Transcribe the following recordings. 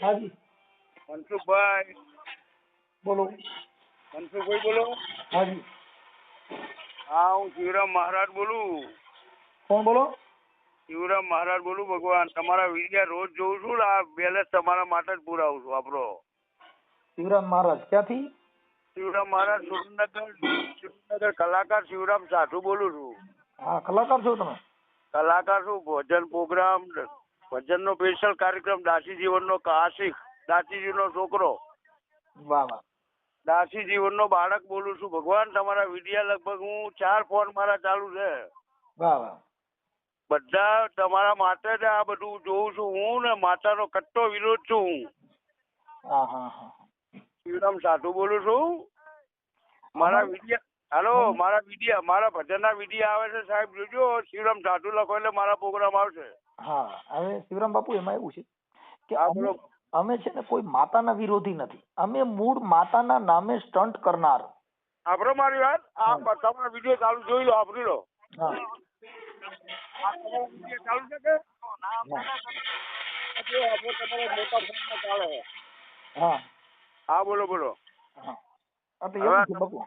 હાજી મનસુખભાઈ બોલો. મનસુખભાઈ બોલો. હાજી હા, હું શિવરામ મહારાજ બોલું. કોણ બોલો? શિવરામ મહારાજ બોલું. ભગવાન તમારા વિડિયા રોજ જોઉં છું ને, આ બેલેન્સ તમારા માટે જ પુરાવું છું. આપણો શિવરામ મહારાજ ક્યાંથી? શિવરામ મહારાજ સુરેન્દ્રનગર કલાકાર શિવરામ સાધુ બોલું છું. હા, કલાકાર છો તમે? કલાકાર છું. ભજન પ્રોગ્રામ, ભજનનો સ્પેશિયલ કાર્યક્રમ, દાસી જીવનનો આશિક, દાસીજીનો છોકરો, વાહ વાહ. દાસી જીવનનો બાળક બોલું છું. ભગવાન તમારા વિડિયા લગભગ હું 4 ફોન મારા ચાલુ છે. વાહ વાહ. બધા તમારા માટે જ આ બધું જોઉં છું. હું ને માતાનો કટ્ટો વિરોધ છું. હું હા હા હા. શિવરામ સાધુ બોલું છું. મારા વિડિયા મારા ભજનના વિડિયા આવે છે સાહેબ, જોજો. શિવરામ સાધુ લખો એટલે મારા પ્રોગ્રામ આવશે. હા, હવે શિવરામ બાપુ એમાં એવું છે કે હા, બોલો. અમે છે ને કોઈ માતાના વિરોધી નથી. અમે મૂળ માતાના નામે સ્ટન્ટ કરનાર. આપણો મારી વાત આ તમારા વિડિયો ચાલુ જોઈ લો, આપણી લો. હા આ તમારો વિડિયો ચાલુ છે કે જો આપણો તમારો મોટા ફોનમાં ચાલે છે. હા હા, બોલો બોલો. હા. એટલે એવું છે બાપુ.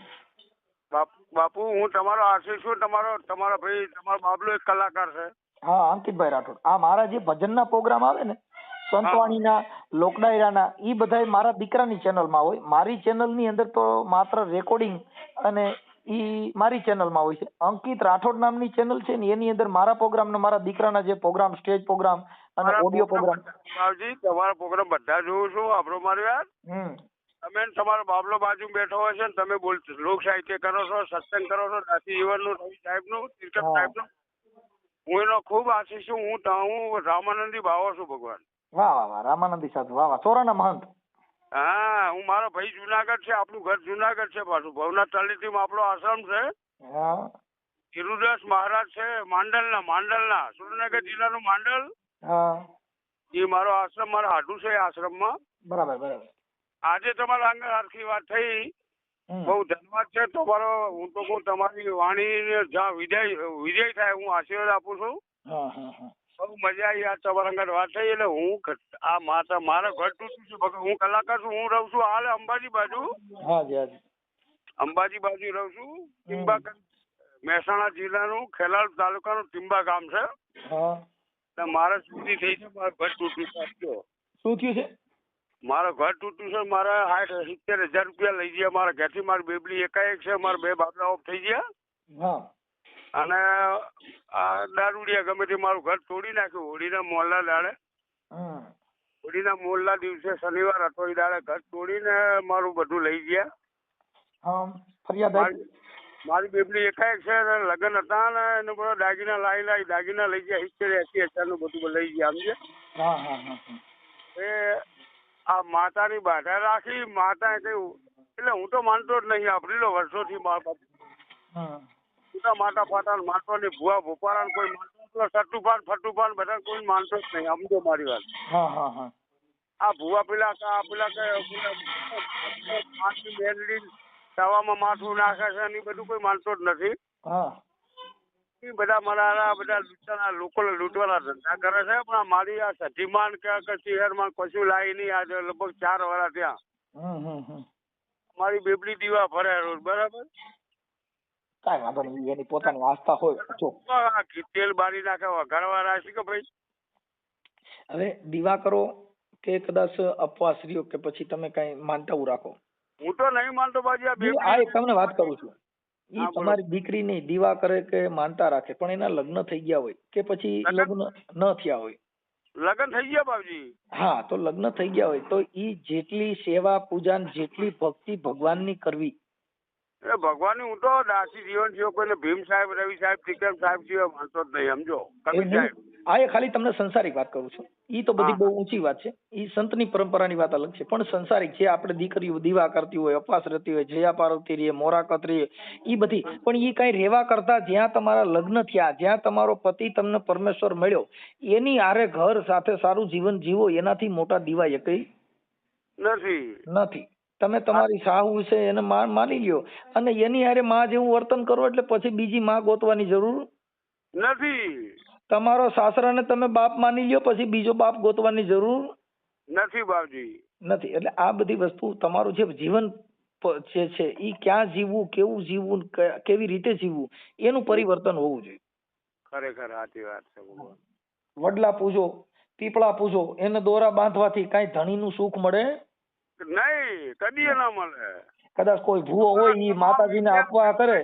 બાપુ હું તમારો આશીષ છું. તમારા ભાઈ, તમારો બાબલો એક કલાકાર છે. હા, અંકિતભાઈ રાઠોડ. આ મારા જે ભજનના પ્રોગ્રામ આવે ને, સંતવાણીના, લોકડાયરાના, ઈ બધાય મારા દીકરાની ચેનલમાં હોય. મારી ચેનલની અંદર તો માત્ર રેકોર્ડિંગ અને ઈ મારી ચેનલમાં હોય છે. અંકિત રાઠોડ નામની ચેનલ છે ને, એની અંદર મારા પ્રોગ્રામ ને મારા દીકરાના જે પ્રોગ્રામ, સ્ટેજ પ્રોગ્રામ અને ઓડિયો પ્રોગ્રામ. બાબજી, તમારા પ્રોગ્રામ બધા જોઉં છું. આપણો મારી વાત. તમે તમારો બાબલો બાજુ બેઠો હોય છે ને, તમે લોક સાહિત્ય કરો છો, સત્સંગ કરો છો, દાસી જીવનનું, રવિ સાહેબનું, તીર્થક સાહેબનું. હું એનો ખૂબ આશીષ છું. હું રામાનંદી ભાવો છું. ભગવાન વાહ વાહ વાહ. રામાનંદી સાધુ, વાહ વાહ. સોરાના મહંત. હા, હું મારો ભાઈ જુનાગઢ છે. આપણું ઘર જુનાગઢ છે. પાછું ભવનાથ તળેટીમાં આપણો આશ્રમ છે. હા. ગિરુદાસ મહારાજ છે માંડલના સુરેન્દ્રનગર જિલ્લાનું માંડલ. હા. એ મારો આશ્રમ, મારા હાડું છે આશ્રમમાં. બરાબર બરાબર. આજે તમારા અંગે આખી વાત થઈ. બહુ ધન્યવાદ છે તમારો. હું તો કહું તમારી વાણી જ્યાં વિજય થાય, હું આશીર્વાદ આપું છું. હા હા હા. બહુ મજા આવી આ તમારા અંગે વાત થઈ. એટલે હું આ મારા ઘર તૂટ્યું છે. હું કલાકાર છું. હું રહું છું હાલ અંબાજી બાજુ. હાજી હાજી. અંબાજી બાજુ રહું છું. ટીંબા, મહેસાણા જિલ્લાનું ખેલાડ તાલુકાનું ટીંબા ગામ છે. હા. મારે સુધી થઈ છે. મારું ઘર તૂટ્યું છે. શું થયું છે? મારું ઘર તૂટ્યું છે. મારે 60-70 હજાર રૂપિયા લઈ ગયા મારા ઘરથી. મારી બેબલી એકાએક છે. મારા 2 બાપડા ઓફ થઈ ગયા. હા. અને આ દારૂડિયા ગમે તે મારું ઘર તોડી નાખ્યું. હોળીના મોલના દાડે, હોળીના મોલના દિવસે શનિવાર હતો, એ દાડે ઘર તોડીને મારું બધું લઈ ગયા. હા. ફરિયાદ આવી? મારી બેબલી એકાએક છે. લગ્ન હતા ને એને બધો દાગીના દાગીના લઈ ગયા. 70-80 હજારનું બધું લઈ ગયા. સમજે? હા હા હા. એ આ માતાની બાધા રાખી. માતા કહ્યું એટલે હું તો માનતો જ નહીં. આપણી વર્ષોથી માતા ફાટા માનતો નહીં. ભૂવા ભોપારા કોઈ માનતો, સટ્ટુપાન ફટ્ટુપાન બધા કોઈ માનતો જ નહીં. સમજો મારી વાત. હા હા હા. આ ભૂવા પેલા મેલડી તવામાં માથું નાખે છે એ બધું કોઈ માનતો જ નથી. હા. એ બધા મારા બધા લૂંટવાના ધંધા કરે છે. પણ મારી આ સધીમાન કે શહેરમાં કશું લાવી નહીં. આજે લગભગ 4 વર્ષ ત્યાં મારી બેબલી દીવા ભરે રોજ. બરાબર, કાંઈ વાંધો નહીં. એની પોતાની આસ્થા હોય. જો તેલ બારી નાખે વઘારવા રાખી કે ભાઈ. હવે દીવા કરો કે કદાચ અપવાસ રહ્યો કે પછી તમે કઈ માનતા રાખો. હું તો નહીં માનતો બાજી. આ બેબલી આ એક તમને વાત કરું છું. ઈ તમારી દીકરી નહીં દીવા કરે કે માનતા રાખે, પણ એના લગ્ન થઈ ગયા હોય કે પછી લગ્ન ન થયા હોય. લગ્ન થઈ ગયા બાપજી. હા, તો લગ્ન થઈ ગયા હોય તો ઈ જેટલી સેવા પૂજા, જેટલી ભક્તિ ભગવાનની કરવી. એ ભગવાનની હું તો દાસી જીવન જેવો કોઈને ભીમ સાહેબ, રવિ સાહેબ, તિકમ સાહેબ જેવો માનતો જ નહીં. સમજો કબીર સાહેબ. આ એ ખાલી તમને સંસારિક વાત કરું છું. ઈ તો બધી બહુ ઊંચી વાત છે. ઈ સંતની પરંપરાની વાત અલગ છે. પણ સંસારિક છે. આપણે દીકરીઓ દીવા કરતી હોય, અપવાસ રહેતી હોય, જયા પાર્વતી રહીએ, મોરાકત રહીએ, ઈ બધી. પણ ઈ કઈ રેવા કરતા જ્યાં તમારા લગ્ન થયા, જ્યાં તમારો પતિ તમને પરમેશ્વર મળ્યો, એની હારે ઘર સાથે સારું જીવન જીવો, એનાથી મોટા દીવા એકઈ નથી. તમે તમારી સાહુ છે એને માની લ્યો અને એની હારે માં જેવું વર્તન કરો એટલે પછી બીજી માં ગોતવાની જરૂર નથી. તમારો સાસરાને તમે બાપ માની લ્યો પછી બીજો બાપ ગોતવાની જરૂર નથી બાપજી. નથી. એટલે આ બધી વસ્તુ તમારું જે જીવન જે છે એ ક્યાં જીવવું, કેવું જીવવું, કેવી રીતે જીવવું એનું પરિવર્તન હોવું જોઈએ. ખરેખર સાચી વાત છે ભગવાન. વડલા પૂજો, પીપળા પૂજો, એને દોરા બાંધવાથી કઈ ધણીનું સુખ મળે નહીં, કદી ના મળે. કદાચ કોઈ ભૂવો હોય ઈ માતાજીને આપવા કરે.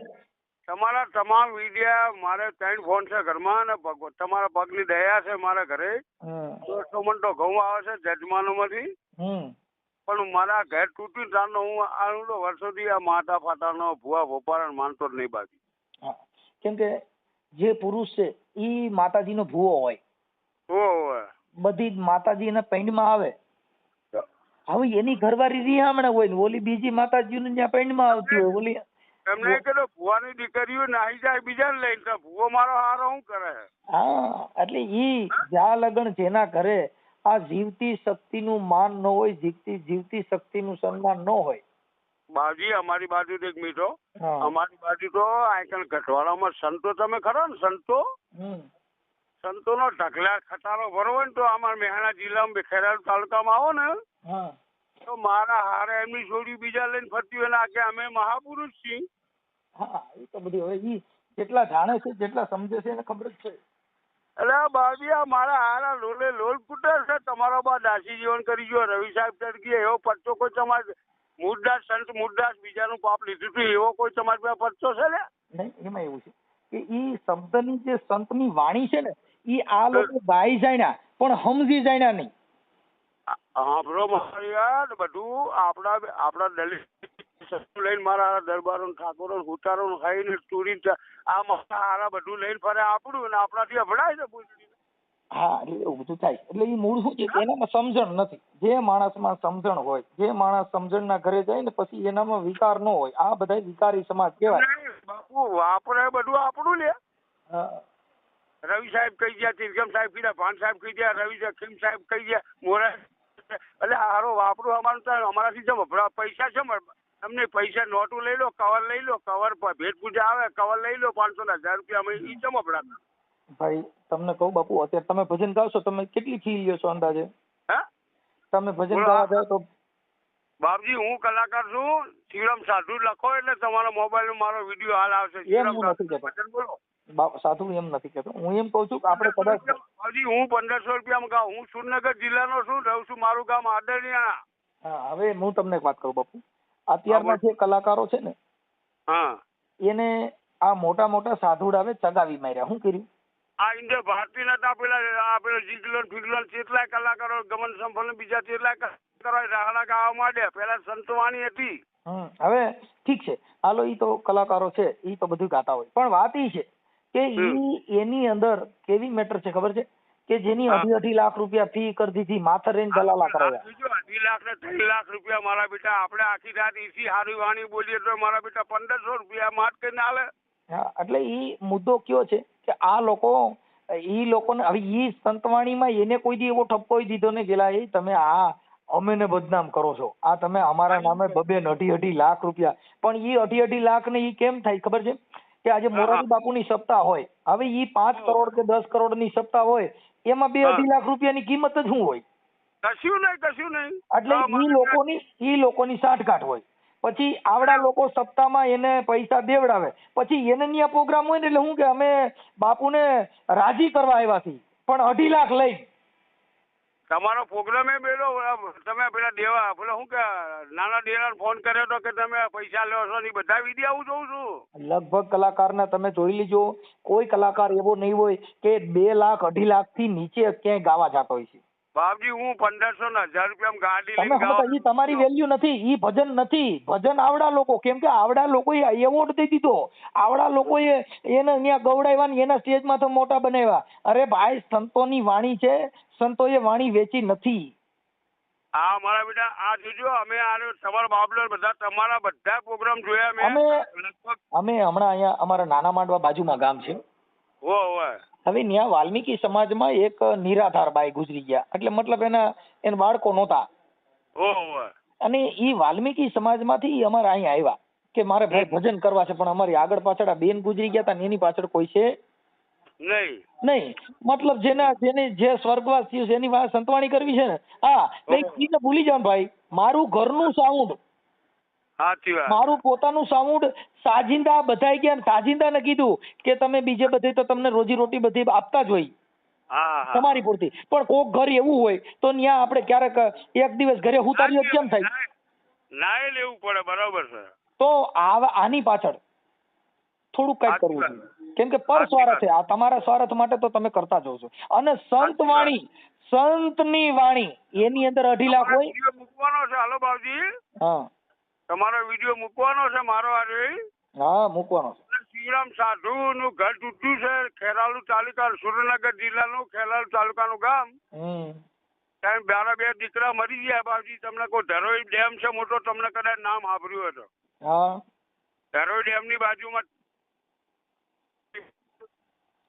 તમારા તમામ વિડિયા મારે 3 ફોન છે ઘરમાં ને તમારા પગની દયા છે મારા ઘરે. 200 મણ તો ઘઉં આવે છે જજમાનોમાંથી. પણ મારા ઘર તૂટ્યું તારનો હું આનું વર્ષોથી આ માતા ફાટાનો ભૂવા ભોપારા માનતો જ નહીં બાકી. કેમ કે જે પુરુષ છે ઈ માતાજીનો ભૂવો હોય. બધી જ માતાજી એના પૈંડમાં આવે. હવે એની ઘરવાળી રિહામણે હોય ને ઓલી બીજી માતાજીને ત્યાં પૈંડમાં આવતી હોય. ઓલી એમને કીધું ભૂવાની દીકરીઓ નાહી જાય બીજાને લઈને, ભૂવો મારો હારો શું કરે? હા, એટલે ઈ જ્યાં લગન જેના ઘરે આ જીવતી શક્તિનું માન ન હોય, જીવતી શક્તિનું સન્માન ન હોય. બાજી અમારી બાજુ એક મીઠો, અમારી બાજુ તો આઈકન ગઢવાડામાં સંતો તમે ખરો ને સંતો, સંતોનો ઢગલા ખટારો ભરવો હોય ને તો અમારા મહેસાણા જિલ્લામાં ખેરાલુ તાલુકામાં આવો ને તો મારા હારે એમની છોડી બીજા લઈને ફરતી હોય ને કે અમે મહાપુરુષ છીએ. હા, એ તો બધી હવે ઈ જેટલા જાણે છે, જેટલા સમજે છે એને ખબર જ છે. એટલે બાબી આ મારા હારા લોલે લોલ કુટે છે. તમારો બા દાસી જીવન કરી ગયો, રવિ સાહેબ તરીકે એવો પરચો કોઈ તમારે મુરદાસ સંત મુરદાસ બીજાનું પાપ લીધું હતું એવો કોઈ તમારી પાસે પરચો છે ને? નહીં, એમાં એવું છે કે ઈ શબ્દની જે સંતની વાણી છે ને ઈ આ લોકો ગાઈ જાય પણ સમજી જાય નહીં. હા બ્રો, મારી યાર બધું આપણા દલિત લઈને મારા દરબારો ઠાકોરો ઉતારો ખાઈને ચોરી આ મારા હારા બધું લઈને ફરે આપણું ને આપણાથી અભડાય છે પૂછડી. હા, એટલે એવું બધું થાય. એટલે એ મૂળ શું છે એનામાં સમજણ નથી. જે માણસમાં સમજણ હોય, જે માણસ સમજણના ઘરે જાય ને પછી એનામાં વિકાર ન હોય. આ બધા વિકારી સમાજ કહેવાય. બાપુ વાપરે બધું આપણું લે. રવિ સાહેબ કહી ગયા, તિરગમ સાહેબ કીધા, ભાન સાહેબ કહી ગયા, રવિ ખીમ સાહેબ કહી ગયા, મોરા એટલે હારો વાપરું અમારું અમારાથી જેમ પૈસા છે અમને પૈસા નોટું લઈ લો, કવર લઈ લો, કવર ભેટ પૂજા આવે કવર લઈ લો 500,000 રૂપિયા અમે ઈ જમ અપડાતા. ભાઈ તમને કહું બાપુ, અત્યારે તમે ભજન ગાવશો, તમે કેટલી ફી લ્યો છો અંદાજે? તમે ભજન ગાવા જાવ તો? બાપજી હું કલાકાર છું, શ્રીરામ સાધુ લખો એટલે તમારા મોબાઈલ મારો વિડીયો હાલ આવશે. સાધુ એમ નથી કેતો, હું એમ કઉ છું કે આપણે કદાચ બાપજી હું 1500 રૂપિયામાં ગાઉં. હું સુરનગર જિલ્લાનો છું, રહું છું, મારું ગામ આદરણીયા. હા, હવે હું તમને એક વાત કરું બાપુ, અત્યારના જે કલાકારો છે ને એને આ મોટા મોટા સાધુડ આવે ચગાવી માર્યા. શું કર્યું? આ ઇન્ડિયા ભારતી નતા પેલા જીગલન ફિગલન કેટલાય કલાકારો ગમન સંભલ બીજા કેટલાય કલાકારો રાહડા ગાવા માંડ્યા. પેલા સંતવાણી હતી. હવે ઠીક છે, હાલો ઈ તો કલાકારો છે, ઈ તો બધું ગાતા હોય, પણ વાત ઈ છે કે ઈ એની અંદર કેવી મેટર છે ખબર છે કે જેની 2.5 લાખ રૂપિયા ફી કરી દીધી, માથે રહીને દલાલા કરાવ્યા. 2.5 લાખ ને 3 લાખ રૂપિયા મારા બેટા આપણે આખી રાત ઈસી હારી વાણી બોલીએ તો મારા બેટા 1500 રૂપિયા માટ કરીને આલે. હા, એટલે ઈ મુદ્દો કયો છે કે આ લોકો ઈ લોકોને હવે ઈ સંતવાણીમાં એને કોઈ દી એવો ઠપકો દીધો ને ગેલા એ તમે આ અમેને બદનામ કરો છો, આ તમે અમારા નામે 2.5 લાખ રૂપિયા. પણ ઈ 2.5 લાખ ને ઈ કેમ થાય ખબર છે કે આજે મોરારી બાપુની સપ્તાહ હોય, હવે ઈ 5 કરોડ કે 10 કરોડ ની સપ્તાહ હોય એમાં 2.5 લાખ રૂપિયાની કિંમત જ શું હોય? કશું નહીં. એટલે ઈ લોકોની સાઠગાંઠ હોય. પછી આવડા લોકો સપ્તાહમાં એને પૈસા દેવડાવે, પછી એને ત્યાં પ્રોગ્રામ હોય ને એટલે શું કે અમે બાપુને રાજી કરવા આવ્યા છીએ, પણ 2.5 લાખ લઈ. તમારો પ્રોગ્રામ એ બેલો તમે પેલા દેવા પેલા શું કે નાના ડેરાને ફોન કર્યો તો કે તમે પૈસા લો છો ને બધા વિડીયો હું જોઉં છું. લગભગ કલાકારના તમે જોઈ લીજો, કોઈ કલાકાર એવો નહીં હોય કે 2 લાખ 2.5 લાખ થી નીચે ક્યાંય ગાવા જતો હોય છે. બાપજી હું 1500 ને 1000 રૂપિયા ગાડી લઈને ગાવા. તમારી વેલ્યુ નથી, ઈ ભજન નથી. ભજન આવડા લોકો, કેમ કે આવડા લોકોએ એવોર્ડ દઈ દીધો, આવડા લોકોએ એને અહીંયા ગવડાવ્યા ને એના સ્ટેજમાં તો મોટા બનાવ્યા. અરે ભાઈ, સંતોની વાણી છે, સંતોએ વાણી વેચી નથી. હા મારા બેટા, આ જોજો અમે તમારા બાબલો બધા તમારા બધા પ્રોગ્રામ જોયા અમે હમણાં અહીંયા અમારા નાના માંડવા બાજુમાં ગામ છે. હવે ત્યાં વાલ્મીકી સમાજમાં એક નિરાધાર બાઈ ગુજરી ગયા, એટલે મતલબ એના બાળકો નહોતા, અને ઈ વાલ્મીકી સમાજમાંથી અમારે અહીંયા આવ્યા કે મારે ભાઈ ભજન કરવા છે, પણ અમારી આગળ પાછળ આ બેન ગુજરી ગયા હતા ને એની પાછળ કોઈ છે નહીં મતલબ જેને જે સ્વર્ગવાસ થયું છે એની વાત સંતવાણી કરવી છે ને હા એટલે ભૂલી જાવ ભાઈ મારું ઘરનું સાઉન્ડ મારું પોતાનું સાઉન્ડ સાજિંદા બધાય ગયા સાજિંદાને કીધું કે તમે બીજે બધે તો તમને રોજી રોટી બધી આપતા જ હોય તમારી પૂરતી પણ કોક ઘર એવું હોય તો ત્યાં આપણે ક્યારેક એક દિવસ ઘરે ઉતારીએ કેમ થાય ના લેવું પડે બરાબર છે તો આની પાછળ થોડુંક કઈક કરવું જોઈએ કેમ કે પર સ્વાર્થ છે આ તમારા સ્વાર્થ માટે તો તમે કરતા જ છો અને સંતની વાણી એની અંદર 2.5 લાખ હોય મૂકવાનો છે હાલો બાપજી હા તમારો વિડીયો મૂકવાનો છે મારો આજે હા મૂકવાનો છે શ્રીરામ સાધુ નું ઘર તૂટ્યું છે ખેરાલુ તાલુકા સુરેન્દ્રનગર જિલ્લાનું ખેરાલુ તાલુકાનું ગામ મારા 2 દીકરા મરી ગયા બાપજી તમને કોઈ ધરોઈ ડેમ છે મોટો તમને કદાચ નામ સાંભળ્યું હતો હા ધરોઈ ડેમ ની બાજુમાં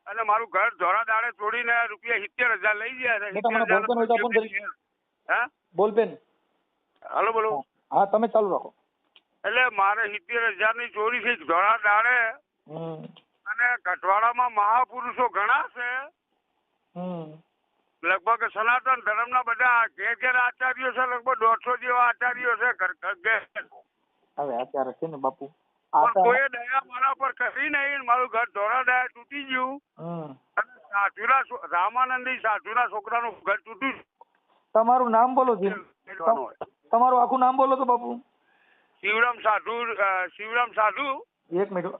અને મારું ઘર ધોરા દાડે તોડીને ₹70,000 લઈ ગયા છે હા બોલબેન હાલો બોલો હા તમે ચાલુ રાખો એટલે મારે 70,000 ની ચોરી થઈ ધોળા દાડે અને કઠવાડામાં મહાપુરુષો ઘણા છે લગભગ સનાતન ધર્મના બધા ઘેર આચાર્યો છે લગભગ 150 જેવા આચાર્યો છે હવે અત્યારે છે ને બાપુ કોઈ દયા મારા પર કરી નહીં મારું ઘર ધોળા દાડે તૂટી ગયું અને સાધુના રામાનંદી સાધુના છોકરાનું ઘર તૂટ્યું. તમારું નામ બોલો જી તમારું આખું નામ બોલો તો બાપુ. શિવરામ સાધુ એક મિનિટ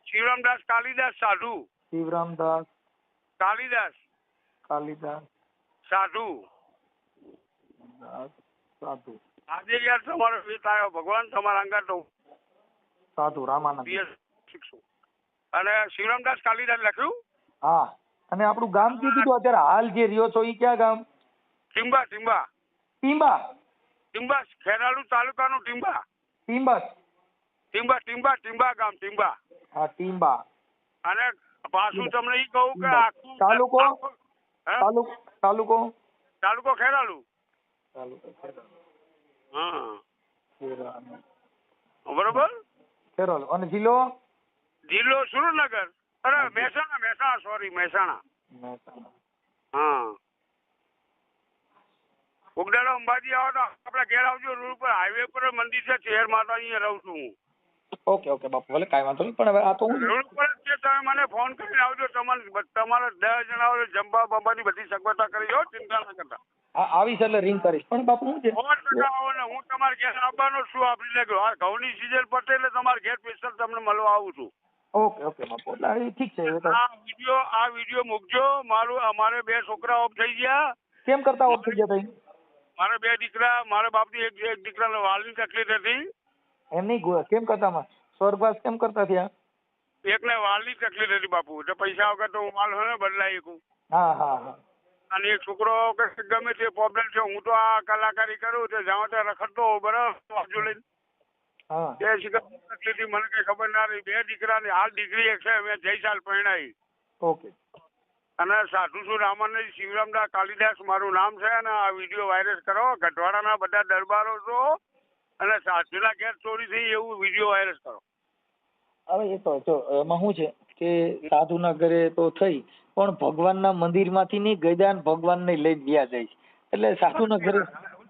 શિવરામદાસ કાલિદાસ સાધુ શિવરામદાસ કાલિદાસ સાધુ સાધુ આજે યાર તમારો વેત આવ્યો ભગવાન તમારા અંગા તો સાધુ રામાનંદ અને શિવરામદાસ કાલિદાસ લખ્યું. હા અને આપણું ગામ કીધું અત્યારે હાલ જે રહ્યો છો એ ક્યાં ગામ? ટીંબા ટીંબા ટીંબા ટીંબા ખેરાલુ તાલુકાનું ટીંબા ટીંબા ટીંબા ટીંબા ટીંબા ગામ ટીંબા. હા ટીંબા. અને પાછું તમને ઈ કહું કે આખું તાલુકો તાલુકો તાલુકો ખેરાલુ. બરોબર. ખેરાલુ અને જિલ્લો સુરેન્દ્રનગર. અરે મહેસાણા સોરી મહેસાણા. હા ઉગડાનો અંબાજી આવો તો આપડે ઘેર આવજો. રોડ પર હાઈવે પર મંદિર છે શહેર માતા અહીંયા રહું છું હું. ઓકે બાપુ ભલે કાંઈ વાંધો નહીં પણ હવે આ તો રોડ પર જ તમે મને ફોન કરીને આવજો. તમારે 10 જણા જમવા બમવાની બધી સગવડતા કરી દો ચિંતા ના કરતા. આવીશ એટલે રિંગ કરીશ. પણ બાપુ હું છે 100% આવો ને હું તમારે ઘેર આવવાનો છું. આપડી લાગ્યો આ ઘઉંની સીઝન પતે એટલે તમારે ઘેર સ્પેશિયલ તમને મળવા આવું છું. ઓકે બાપુ એટલે ઠીક છે. આ વિડીયો મૂકજો. અમારે 2 છોકરા ઓફ થઈ ગયા. કેમ કરતા ઓફ થઈ ગયા? મારે 2 દીકરા મારા બાપની એક દીકરાને વાળની તકલીફ હતી. એમની કેમ કરતા સ્વર્ગવાસ કેમ કરતા થયા? એકને વાળની તકલીફ હતી બાપુ એટલે પૈસા વગર તો હું વાળ હોય ને બદલાઈ શકું. હા અને એક છોકરો ગમે તે પ્રોબ્લેમ છે. હું તો આ કલાકારી કરું તો જાઉં ત્યાં રખડતો બરાબર બાજુ લઈને તે તકલીફ મને કઈ ખબર ના રહી. 2 દીકરાની હાલ ડિગ્રી એક છે. મેં 6 સાલ પરણાઈ. ઓકે. અને સાધુ છું રામાનંદ શિવરામદાસ કાલિદાસ મારું નામ છે. અને આ વિડીયો વાયરસ કરો. ગઢવાડાના બધા દરબારો છો અને સાધુના ઘેર ચોરી થઈ એવું વિડીયો વાયરસ કરો. હવે એ તો જો એમાં શું છે કે સાધુના ઘરે તો થઈ પણ ભગવાનના મંદિરમાંથી નહીં ગયદાન ભગવાનને લઈને ગયા જાય છે. એટલે સાધુના ઘરે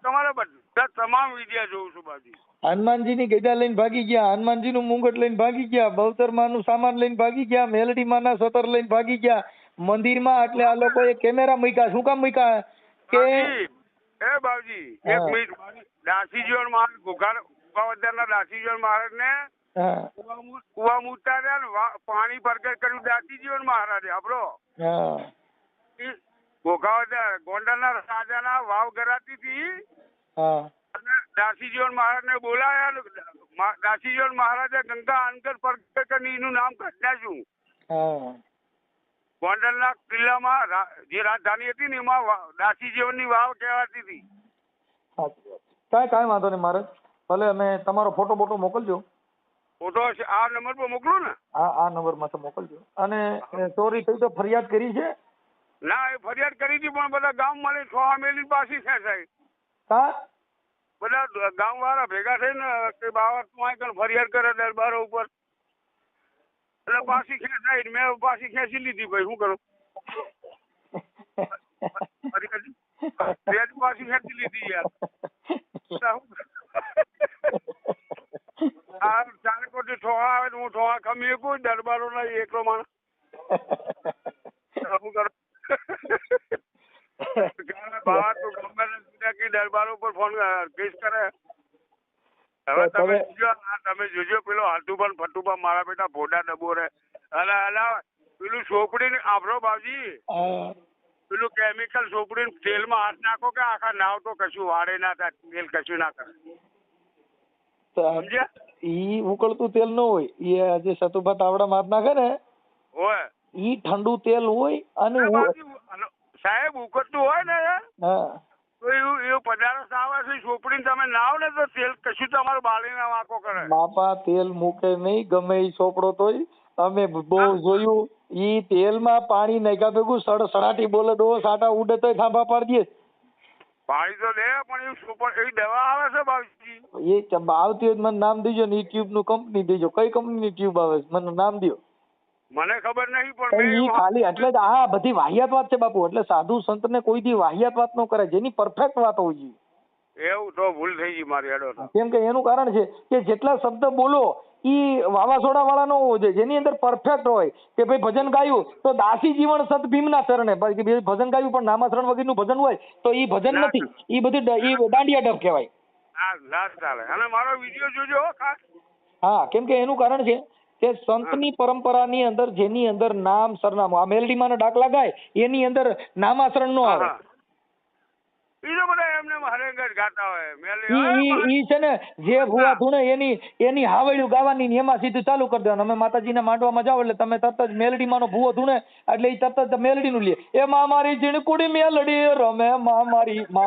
તમારા બધા તમામ વિડીયો જોઉં છું બાજી. હનુમાનજીની ગયદા લઈને ભાગી ગયા, હનુમાનજીનું મુંગટ લઈને ભાગી ગયા, બહુતરમાનું સામાન લઈને ભાગી ગયા, મેલડીમાના સતર લઈને ભાગી ગયા મંદિરમાં. એટલે આ લોકોએ કેમેરા મૂક્યા. શું કામ મૂક્યા કે એ બાબજી એક મિનિટ દાસીજીવન મહારાજ ગોગાવદરના દાસીજીવન મહારાજ ને કુવામાં ઉતાર્યા ને પાણી પ્રગટ કર્યું દાસીજીવન મહારાજે. આપણો ગોગાવદર ગોંડલના રાજાના વાવ ગરાતી હતી અને દાસીજીવન મહારાજ ને બોલાયા. દાસીજીવન મહારાજે ગંગા અંકર પ્રગટ કરીને એનું નામ કાઢ્યા. ગોંડલના કિલ્લામાં જે રાજધાની હતી ને એમાં દાસીજીવનની વાવ કહેવાતી હતી. કાંઈ વાંધો નહીં મહારાજ. ભલે અમે તમારો ફોટો મોકલજો. ફોટો આ નંબર પર મોકલો ને? આ નંબરમાં તો મોકલજો. અને ચોરી થઈ તો ફરિયાદ કરી છે? ના એ ફરિયાદ કરી હતી પણ બધા ગામ મળી છોમેલી પાછી છે સાહેબ. બધા ગામ વાળા ભેગા થઈને કે બાવા તું કઈ ફરિયાદ કરે દરબારો ઉપર. એટલે પાછી ખેંચાઈ મેં પાછી ખેંચી લીધી ભાઈ શું કરું પાછી ખેંચી લીધી યાર આ ચાર કોટી ઠોહા આવે હું ઠોહા ખમી કોઈ દરબારો ના એકલો માણસ શું કરું દરબારો પર ફોન કેસ કરે હવે તમે જોજો પેલો હાથુભાઈ ફટુભા મારા બેટા ભોડા ડબ્બો રે અલા પેલું ચોપડી આભરો બાવજી પેલું કેમિકલ ચોપડી તેલમાં હાથ નાખો કે આખા નાવ તો કશું વાળે ના થાય તેલ કશું ના કરે સમજ્યા ઈ ઉકળતું તેલ ન હોય ઈ જે સતુભા તાવડા હાથ નાખે ને હોય ઈ ઠંડુ તેલ હોય અને સાહેબ ઉકળતું હોય ને તો એવું પદાર્થ આવે છે ચોપડીને તમે નાવ ને તો તેલ કશું તમારું બાળીને વાંકો કરે બાપા તેલ મૂકે નહીં ગમે ઈ ચોપડો તોય અમે બહુ જોયું ઈ તેલમાં પાણી નાખ્યા ભેગું સડાટી બોલે ડો સાટા ઉડે તોય થાંભા પાડી દે પાણી તો દે પણ એવું સુપર એવી દવા આવે છે બાબુજી એ આવતી હોય મને નામ દેજો ને ઈ ટ્યુબ નું કંપની દેજો કઈ કંપનીની ટ્યુબ આવે મને નામ દો મને ખબર નહીં પણ ઈ ખાલી એટલે જ આ બધી વાહિયાત વાત છે બાપુ એટલે સાધુ સંત ને કોઈ દી વાહિયાત વાત ન કરે જેની પરફેક્ટ વાત હોવી જોઈએ એવું તો ભૂલ થઈ ગઈ મારી હેડો કેમ કે એનું કારણ છે કે જેટલા શબ્દ બોલો ઈ વાવાઝોડા વાળા નો હોવો જોઈએ જેની અંદર પરફેક્ટ હોય કે ભાઈ ભજન ગાયું તો દાસી જીવન સત ભીમના ચરણે ભજન ગાયું પણ નામાસરણ વગરનું ભજન હોય તો ઈ ભજન નથી ઈ બધી દાંડિયા ડબ કહેવાય હા લાસ્ટ ચાલે અને મારો વિડિયો જોજો ખાસ હા કેમ કે એનું કારણ છે કે સંતની પરંપરાની અંદર જેની અંદર નામ સરનામું આ મેલડીમાં દાખલા ગાય એની અંદર નામાસરણ નો આવે ઈ તો બધા એમને હરેંગર ગાતા હોય ઈ છે ને જે ભુવા ધૂણે એની હાવડિયું ગાવાની ને એમાં સીધું ચાલુ કરી દેવાનું અમે માતાજીના માંડવામાં જાવ એટલે તમે તરત જ મેલડીમાંનો ભુવો ધૂણે એટલે ઈ તરત જ મેલડીનું લે એ માં મારી ઝીણકુડી મેલડી રમે માં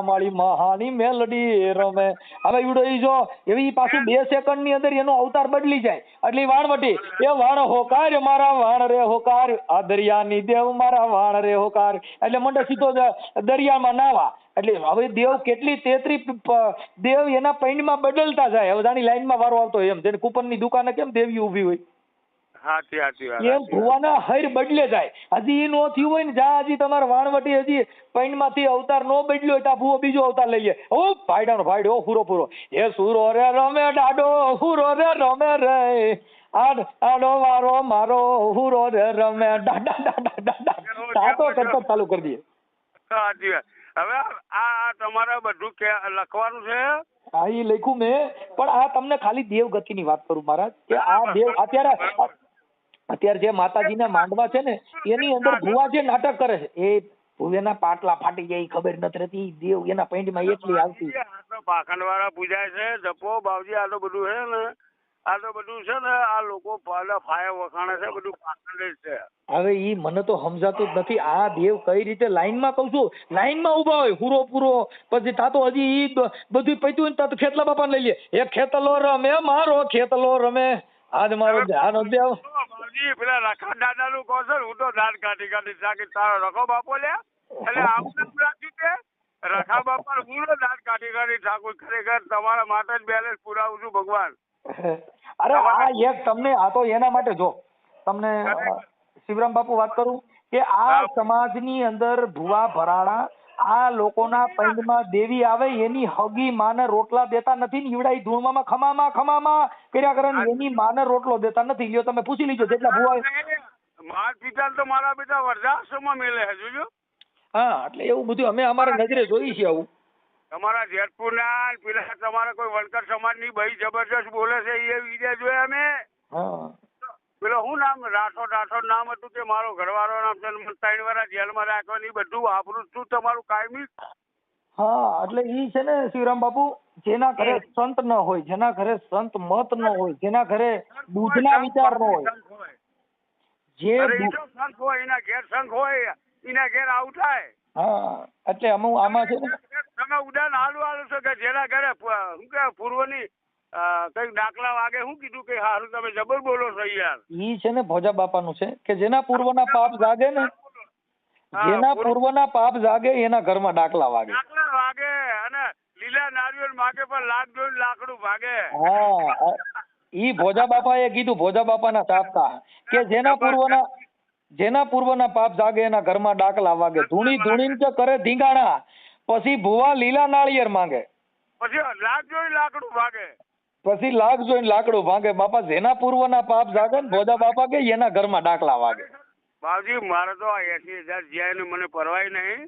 મારી મહાની મેલડી રમે હવે ઈવડો ઈ જો એવી પાછું 2 સેકન્ડની અંદર એનો અવતાર બદલી જાય એટલે વાણવટી એ વાણ હોકાર મારા વાણ રે હોકાર આ દરિયાની દેવ મારા વાણ રે હોકાર એટલે મંડે સીધો દરિયામાં નાવા એટલે હવે દેવ કેટલી 33 દેવ એના પૈણમાં બદલતા જાય હવે આની લાઈનમાં વારો આવતો એમ જેને કૂપનની દુકાને કેમ દેવી ઊભી હોય એમ ભુવાના હૈર બદલે જાય હજી એ નો થયું હોય ને જ્યાં હજી તમારે વાણવટી હજી પૈણમાંથી અવતાર નો બદલ્યો હોય તો ભુવો બીજો અવતાર લઈ લે ઓ ભાઈડાનો ભાઈડો પૂરો એ સુરો રે રમે ડાડો હુરો રે રમે રે આડો વારો મારો હુરો રે રમે ડાડા તો કરતા ચાલુ કરી દઈએ હવે આ તમારે બધું લખવાનું છે હા એ લખ્યું મેં પણ આ તમને ખાલી દેવગતિની વાત કરું મહારાજ કે આ દેવ અત્યારે જે માતાજીના માંડવા છે ને એની અંદર ભુવા જે નાટક કરે છે એ ભુવેના પાટલા ફાટી જાય ખબર નથી રહેતી દેવ એના પેન્ટમાં એટલી આવતી પાખંડ વાળા પૂજાય છે જપો બાવજી આ તો બધું છે ને આ તો બધું છે ને આ લોકો ફાયા વખાણે છે બધું પાખંડ જ છે હવે ઈ મને તો સમજાતું જ નથી આ દેવ કઈ રીતે લાઈનમાં કહું છું લાઈનમાં ઉભા હોય પૂરો પછી થાતો હજી ઈ બધું પૈતું ને તો ખેતલા બાપા લઈ લે એક ખેતલો રમે મારો ખેતલો રમે આજ મારો ધ્યાન દેવ પેલા રખા દાદા નું કહો છો હું તો દાંત કાઢી સાકી તારો રખો બાપો લે એટલે આવું રાખ્યું છે રખા બાપા હું દાંત કાઢી ઠાકોર ખરેખર તમારા માટે જ બેલેન્સ પુરાવું છું ભગવાન અરે આ એક તમને આ તો એના માટે જો તમને શિવરામ બાપુ વાત કરું કે આ સમાજની અંદર ભુવા ભરાણા આ લોકોના પૈંડમાં દેવી આવે એની હગી માને રોટલા દેતા નથી ને ઈવડા ધૂળમાં ખમામાં કર્યા કરે એની માને રોટલો દેતા નથી લ્યો તમે પૂછી લીજો જેટલા ભુવા મારા પિતા તો મારા પિતા વરદાશ્રમમાં મેલે છે જોજો હા એટલે એવું બધું અમે અમારા નજરે જોઈ છે આવું તમારા જેતપુર ના પેલા તમારા કોઈ વણકર સમાજ ની ભાઈ જબરજસ્ત બોલે છે એ વિડીયો જોયા અમે પેલો શું નામ રાઠોડ નામ હતું કે મારો ઘરવાળો નામ છે 3 વાર જેલમાં રાખવાની બધું વાપરું છું તમારું કાયમી હા એટલે ઈ છે ને શિવરામ બાપુ જેના ઘરે સંત ન હોય જેના ઘરે સંત મત ન હોય જેના ઘરે બુદ્ધના વિચાર ન હોય જે સંત હોય એના ઘેર સંત હોય એના ઘેર આવું થાય હા એટલે આમાં છે તમે ઉદાહરણ હાલું છો કે જેના ઘરે શું કે પૂર્વની કઈ દાખલા વાગે શું કીધું કે હારું તમે જબર બોલો છો યાર ઈ છે ને ભોજા બાપાનું છે કે જેના પૂર્વના પાપ જાગે ને જેના પૂર્વના પાપ જાગે એના ઘરમાં દાખલા વાગે અને લીલા નારિયેળ માગે પણ લાખ જોઈને લાકડું ભાગે હા ઈ ભોજા બાપાએ કીધું, ભોજા બાપાના સાપતા કે જેના પૂર્વના પાપ જાગે એના ઘરમાં ડાકલા વાગે, ધૂણી ધૂણીને કે કરે ધીંગાણા, પછી ભુવા લીલા નાળિયેર માંગે, પછી લાખ જોઈ લાકડું ભાગે, પછી લાખ જોઈને લાકડું ભાગે. બાપા જેના પૂર્વના પાપ જાગે ને ભોજા બાપા કે એના ઘરમાં ડાકલા વાગે. બાપજી મારે તો આ 80,000 જ્યાં મને પરવાય નહીં,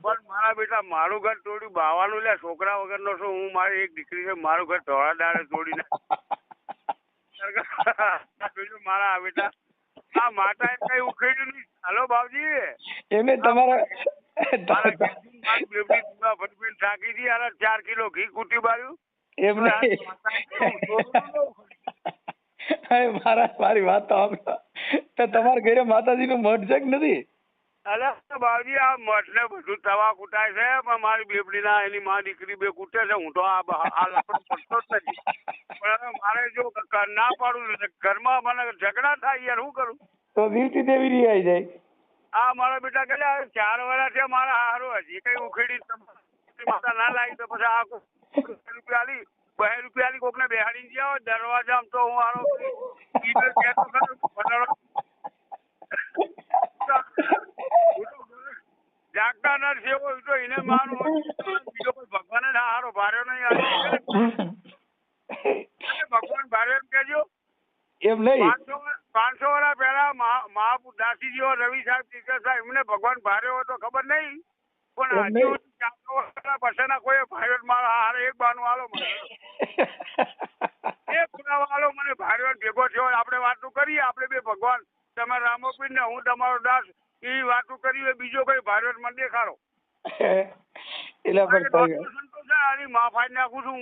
પણ મારા બેટા મારું ઘર તોડ્યું બાવાનું લે, છોકરા વગરનો છું હું, મારી એક દીકરી છે, મારું ઘર ધોળા દાડે તોડીને મારા બેટા આ માતા કઈ ઉખેડ્યું નહીં. હાલો બાપજી એને તમારા થાકી હતી અને 4 કિલો ઘી કૂટી બાર્યું એમ નહીં. મારી વાત તો સાંભળો. તો તમારા ઘરે માતાજીનું મઠ છે કે નથી? અલે બાપજી આ મઠ ને બધું તવા કૂટાય છે, પણ મારી બેબડી ના એની માં દીકરી બે કૂટે છે. હું તો આ લાકડું પડતો જ નથી, પણ મારે જો ના પાડું ઘરમાં મને ઝઘડા થાય યાર, શું કરું? તો દીવતી દેવી રી આવી જાય. આ મારા બેટા કે 4 વર્ષ છે મારા હારું, હજી કઈ ઉખેડી માતા ના લાવી તો પછી આ રૂપિયા આલી 2 રૂપિયા આલી કોક ને બેહાડી જાઓ દરવાજા તો હું હારો જાગતા ના સેવો તો એને માનું બીજો કોઈ ભગવાન ના હારો ભાર્યો નહીં. ભગવાન ભાર્યો એમ કેજો એમ નહીં. 500 વર્ષ પહેલા મહાપુર દાસી જેવો રવિ સાહેબ ટીચર સાહેબ એમને ભગવાન ભાર્યો હોય તો ખબર નહીં, પણ હજુ 400 વર્ષ પછીના કોઈ ભાર્યો મારા હારે એક બાનું આલો મને એક પુરાવા આલો મને ભાર્યો ભેગો થયો. આપણે વાતો કરીએ, આપણે બે ભગવાન, તમે રામોપીર ને હું તમારો દાસ, એ વાતો કરી બીજો કઈ ભાર્યો મને દેખાડો. માફાઈ નાખું છું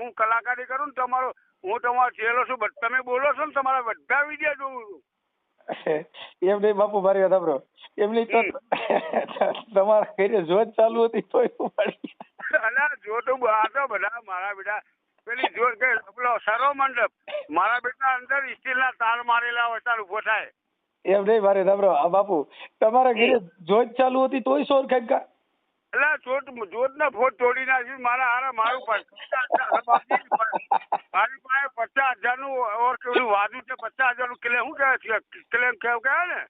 હું કલાકારી કરું ને તમારો, હું તમારો ચેલો છું, તમે બોલો છો ને તમારા બધા વિડીયો જોઉં છું. એમ નહીં બાપુ, મારી વાત સાંભળો. એમ નહીં તો તમારા ઘરે જોત ચાલુ હતી તો જો તો આ તો બધા મારા બેટા પેલી જોત કે પેલો સરો મંડપ મારા બેટા અંદર સ્ટીલ ના તાર મારેલા હોય તાર ઉભો થાય. એમ નહીં મારે સાંભળો આ બાપુ, તમારા ઘરે જોત ચાલુ હતી તોય સોર ખાઈ કા? એટલે જોત ના ફોટ તોડી નાખી મારા હારા, મારું મારી પાસે 50,000 નું કેવું વાજુ છે, 50,000 નું ક્લેમ શું કહેવાય, ક્લેમ કહેવાય ને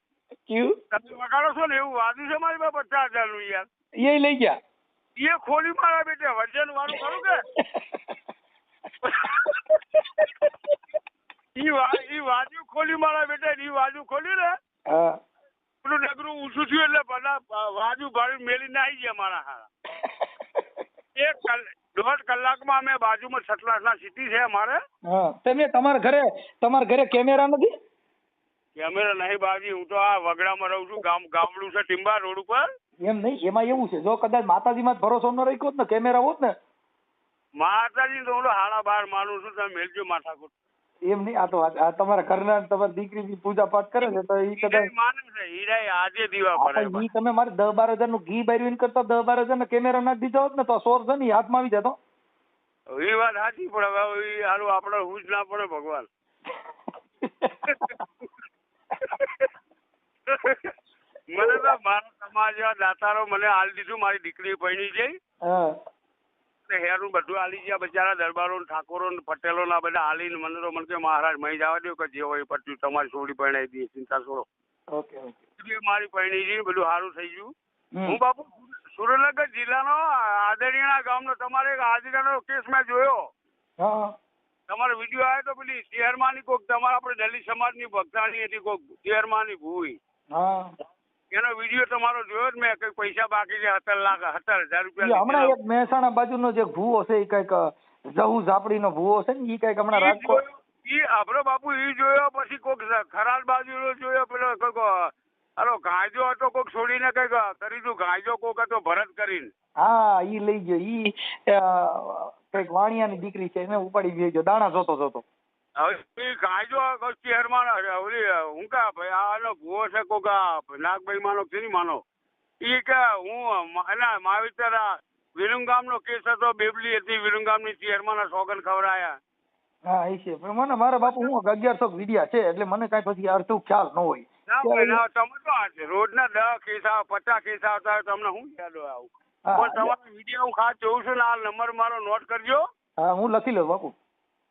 તમે વગાડો છો ને એવું વાજુ છે મારી પાસે 50,000 નું યાર. એ લઈ ગયા, એ ખોલી મારા બેટે વજન વાળું ખરું કે ઈ વાજુ ખોલી મારા બેટા, ઈ વાજુ ખોલી ને પેલું નગરું ઊંચું થયું એટલે બધા વાજુ ભાડી મેલીને આવી ગયા મારા હારા. 1.5 કલાકમાં અમે બાજુમાં સતલાસના સિટી છે અમારે. તમે તમારા ઘરે કેમેરા નથી? કેમેરા નહીં બાજી, હું તો આ વગડામાં રહું છું, ગામડું છે ટીમ્બા રોડ ઉપર. એમ નહીં, એમાં એવું છે જો કદાચ માતાજીમાં ભરોસો ન રાખ્યો ને કેમેરા હોત ને, માતાજી તો હું 12.5 માનું છું, તમે મેલજો માથાકૂટ. એમ નહીં, આ તો તમારા ઘરના તમારી દીકરી પૂજા પાઠ કરે છે તો ઈ કદાચ માને છે, હીરા આજે દીવા પડે. ઈ તમે મારે 10-12 હજાર નું ઘી બાર્યું કરતા 10-12 હજાર ના કેમેરા નાખી દીધા હોત ને તો સોર છે ને હાથમાં આવી જતો. એ વાત સાચી, પણ હવે હારું આપણે હું જ ના પડે ભગવાન. મને તો મારા સમાજ દાતારો મને હાલ દીધું, મારી દીકરી પૈણી જઈ હેરું બધું હાલી ગયા, બચારા દરબારો ઠાકોરો પટેલો ના બધા હાલીને મને તો મને કે મહારાજ મહી જવા દો કે જે હોય પટ્યું તમારી છોડી પરણાવી દઈએ, ચિંતા છોડો. મારી પરણી જઈ બધું સારું થઈ ગયું. હું બાપુ સુરેન્દ્રનગર જિલ્લાનો આદરણીયા ગામનો તમારે હાજરીનો કેસ મેં જોયો, તમારો વિડીયો આવ્યો તો પેલી શહેરમાંની કોક તમારા આપણે દલિત સમાજની ભક્તાની હતી કોક શહેરમાંની ભૂઈ, એનો વિડીયો તમારો જોયો જ મેં. કઈ પૈસા બાકી છે 17,000 રૂપિયા. હમણાં એક મહેસાણા બાજુનો જે ભૂવો છે એ કઈક જહુ ઝાપડીનો ભૂવો છે ને, એ કઈક હમણાં રાજકોટ ઈ આપણો બાપુ ઈ જોયો, પછી કોક ખરાલ બાજુ જોયો પેલો કોક હાલો ગાંજો હતો કોક છોડીને કઈક કરી દઉં, ગાંજો કોક હતો ભરત કરીને. હા ઈ લઈ ગયો, ઈ કઈક વાણિયાની દીકરી છે એને ઉપાડી લઈ ગયો દાણા જોતો. હવે ગાંજો શહેરમાં ઓલી હું કા ભાઈ આનો ભૂવો છે કોક નાગભાઈ માનો કેની માનો, ઈ કે હું એના માવિતર વિરંગામ નો કેસ હતો, બેબલી હતી વિરંગામ ની શહેરમાં સોગન ખવડાયા. હા એ છે, પણ મને મારા બાપુ હું 1100 વિડિયા છે એટલે મને કઈ પછી અર્થું ખ્યાલ ન હોય. તમે તો રોજ ના 10 કેસ 50 કેસ આવતા હોય તમને શું યાદ હોય આવું, પણ તમારો વિડીયો હું ખાસ જોઉં છું ને આ નંબર મારો નોટ કરજો. હા હું લખી લઉં બાપુ.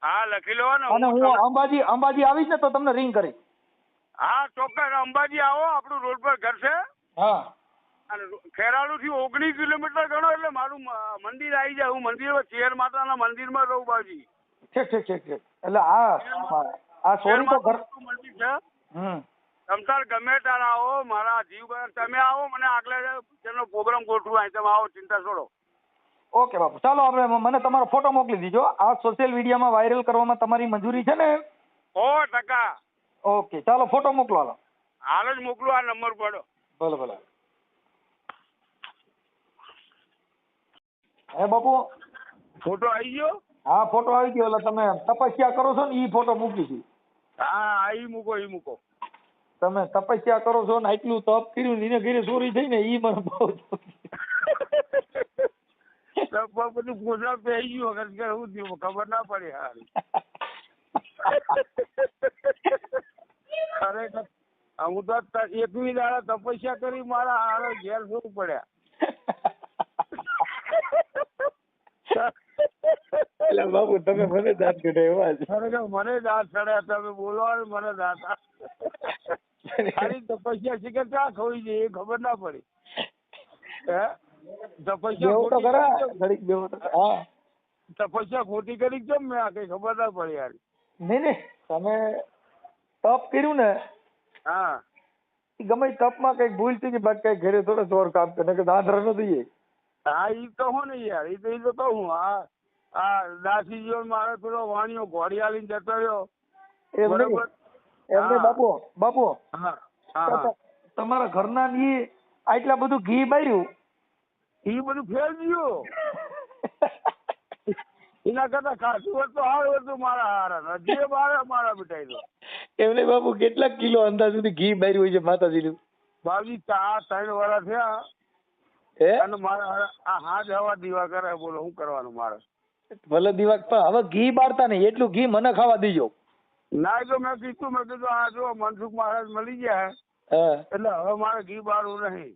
હા લખી લો ને. અને હું અંબાજી આવીશ ને તો તમને રિંગ કરીશ. હા ચોક્કસ. અંબાજી આવો, આપણું રોડ પર ઘર છે. હા. અને ખેરાલુ થી 19 કિલોમીટર ગણો એટલે મારું મંદિર આવી જાય. હું મંદિરમાં ચેર માતાના મંદિરમાં રહું બાજી. ઠીક. એટલે આ સોરી તો ઘર મંદિર છે. હમ. તમતાર ગમે ત્યારે આવો, મારા જીવ તમે આવો, મને આગલા તેનો પ્રોગ્રામ ગોઠવું. તમે આવો, ચિંતા છોડો. ઓકે બાપુ, ચાલો આપણે મને તમારો ફોટો મોકલી દીજો. આ સોશિયલ મીડિયામાં વાયરલ કરવામાં તમારી મંજૂરી છે ને? 100%. ઓકે, ચાલો ફોટો મોકલો. હાલો હાલ જ મોકલું આ નંબર પર. ભલે. હે બાપુ, ફોટો આવી ગયો? હા ફોટો આવી ગયો. એટલે તમે તપસ્યા કરો છો ને એ ફોટો મૂકી છે. હા ઈ મૂકો. તમે તપસ્યા કરો છો ને આટલું તપ કર્યું ને એને ઘરે ચોરી થઈ ને ઈ મને બહુ બધું પોષા પહેરી ગયું વગર શું થયું ખબર ના પડી. હારી ખરેખર હું તો 21 દાડા તપસ્યા કરી, મારા હારે ઘેર શું પડ્યા. એટલે બાપુ તમે મને દાંત કઢાવ્યા છે. ખરેખર મને દાંત ચડ્યા. તમે બોલો મને દાંત. ખાલી તપસ્યા શીખે ક્યાં ખોઈ છે એ ખબર ના પડી. હે તપસ્યા ખોટી કરી કેમ મેં આ કઈ ખબર ના પડી યાર. નહીં તમે તપ કર્યું ને. હા ગમે તપમાં કઈક ભૂલ થઈ ગઈ, બાકી કઈ ઘરે થોડો ચોર કામ કરે કે દાંત ન દઈએ. હા ઈ કહું ને યાર, ઈ તો કહું. આ દાસી જીવન મારે પેલો વાણીઓ ઘોડી આલીને જતો રહ્યો. એમને બાપુ તમારા ઘરના ની આટલા બધું ઘી બાર્યું, ઈ બધું ફેલ ગયું. એના કરતા ખાસું હોત તો સારું હતું મારા હારા. હજી મારા બેટા તો એમને બાપુ કેટલા કિલો અંદાજ સુધી ઘી બાર્યું હોય છે માતાજીનું? બાબજી 3 વર્ષ થયા. અને મારા હાથ હવા દીવા કરે. બોલો શું કરવાનું મારે? ભલે દીવા, પણ હવે ઘી બારતા નહીં. એટલું ઘી મને ખાવા દીજો. ના તો મેં કીધું આ જો મનસુખ મહારાજ મળી ગયા એટલે હવે મારે ઘી બારવું નહીં.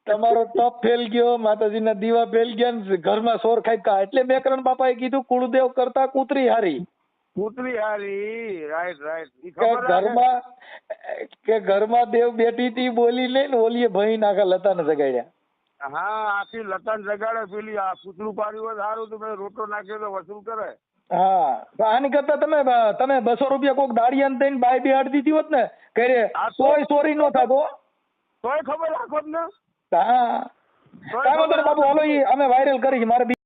તમારો તપ ફેલ ગયો, માતાજીના દીવા ફેલ ગયા, ઘરમાં સોર ખાઈ. એટલે મેકરણ બાપાએ કીધું કુળદેવ કરતા કૂતરી હારી. રાઈટ. ઘરમાં દેવ બેઠી હતી બોલી લે ને ઓલીએ ભાઈ નાખા લતા ને જગાડ્યા. હા આખી લતા ને જગાડે. પેલી આ પૂતળું પાડ્યું હોય સારું તો મેં રોટો નાખ્યો તો વસૂલ કરે. હા આની કરતા તમે 200 રૂપિયા કોક દાડિયાને દઈને બાય બિહાડી દીધી હોત ને ઘરે, તોય ચોરી નો થાતો. તોય ખબર રાખો ને. હા બાપુ હાલો, અમે વાયરલ કરી. મારે